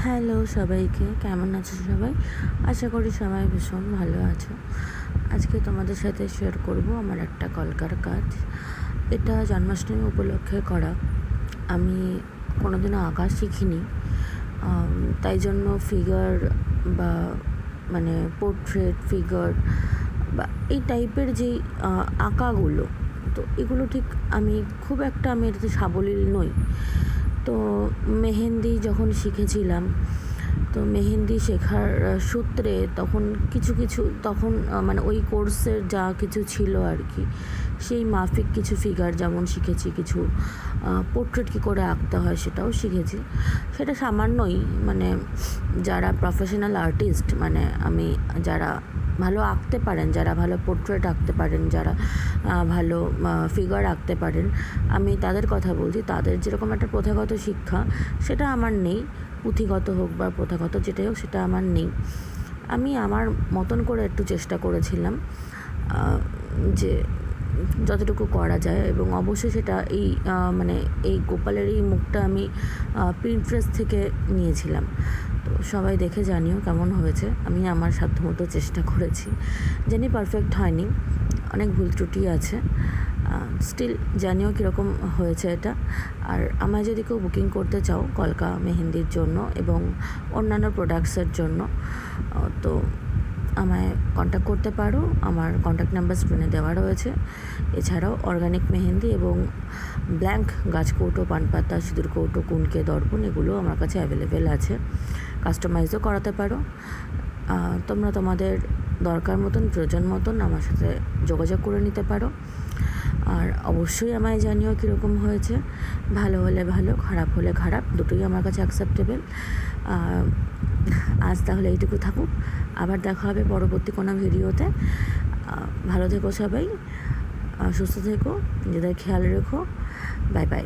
Hello সবাইকে, কেমন আছো সবাই? আশা করি সবাই ভীষণ ভালো আছো। আজকে তোমাদের সাথে শেয়ার করব আমার একটা কলকার কাজ। এটা জন্মাষ্টমী উপলক্ষে করা। আমি কোনোদিনও আঁকা শিখিনি, তাই জন্য ফিগার বা মানে পোর্ট্রেট ফিগার বা এই টাইপের যেই আঁকাগুলো, তো এগুলো ঠিক আমি খুব একটা আমি এটাতে সাবলীল নই। তো মেহেন্দি যখন শিখেছিলাম, তো মেহেন্দি শেখার সূত্রে তখন কিছু তখন মানে ওই কোর্সের যা কিছু ছিল আর কি, সেই মাফিক কিছু ফিগার যেমন শিখেছি, কিছু পোর্ট্রেট কী করে আঁকতে হয় সেটাও শিখেছি। সেটা সামান্যই, মানে যারা প্রফেশনাল আর্টিস্ট, মানে আমি যারা ভালো আঁকতে পারেন, যারা ভালো পোর্ট্রেট আঁকতে পারেন, যারা ভালো ফিগার আঁকতে পারেন, আমি তাদের কথা বলছি। তাদের যেরকম একটা প্রথাগত শিক্ষা, সেটা আমার নেই। পুঁথিগত হোক বা প্রথাগত যেটাই হোক, সেটা আমার নেই। আমি আমার মতন করে একটু চেষ্টা করেছিলাম যে যতটুকু করা যায়, এবং অবশ্যই সেটা এই মানে এই গোপালের এই মুখটা আমি প্রিন্ট্রেস্ট থেকে নিয়েছিলাম। তো সবাই দেখে জানিও কেমন হয়েছে। আমি আমার সাধ্যমতো চেষ্টা করেছি, জানি পারফেক্ট হয়নি, অনেক ভুল ত্রুটি আছে। স্টিল জানিও কীরকম হয়েছে এটা। আর আমায় যদি কেউ বুকিং করতে চাও কলকা মেহেন্দির জন্য এবং অন্যান্য প্রোডাক্টসের জন্য, তো আমায় কন্ট্যাক্ট করতে পারো। আমার কন্ট্যাক্ট নাম্বার স্ক্রিনে দেওয়া রয়েছে। এছাড়াও অর্গানিক মেহেন্দি এবং ব্ল্যাঙ্ক গাছকৌটো, পানপাতা, সিঁদুর কৌটো, কুনকে, দর্পণ, এগুলো আমার কাছে অ্যাভেলেবেল আছে। কাস্টমাইজও করাতে পারো। তোমরা তোমাদের দরকার মতন, প্রয়োজন মতন আমার সাথে যোগাযোগ করে নিতে পারো। আর অবশ্যই আমায় জানিও কীরকম হয়েছে। ভালো হলে ভালো, খারাপ হলে খারাপ, দুটোই আমার কাছে অ্যাকসেপ্টেবল। আজ তাহলে এইটুকু থাকুক, আবার দেখা হবে পরবর্তী কোনো ভিডিওতে। ভালো থেকো সবাই, সুস্থ থেকো, নিজেদের খেয়াল রেখো। Bye bye.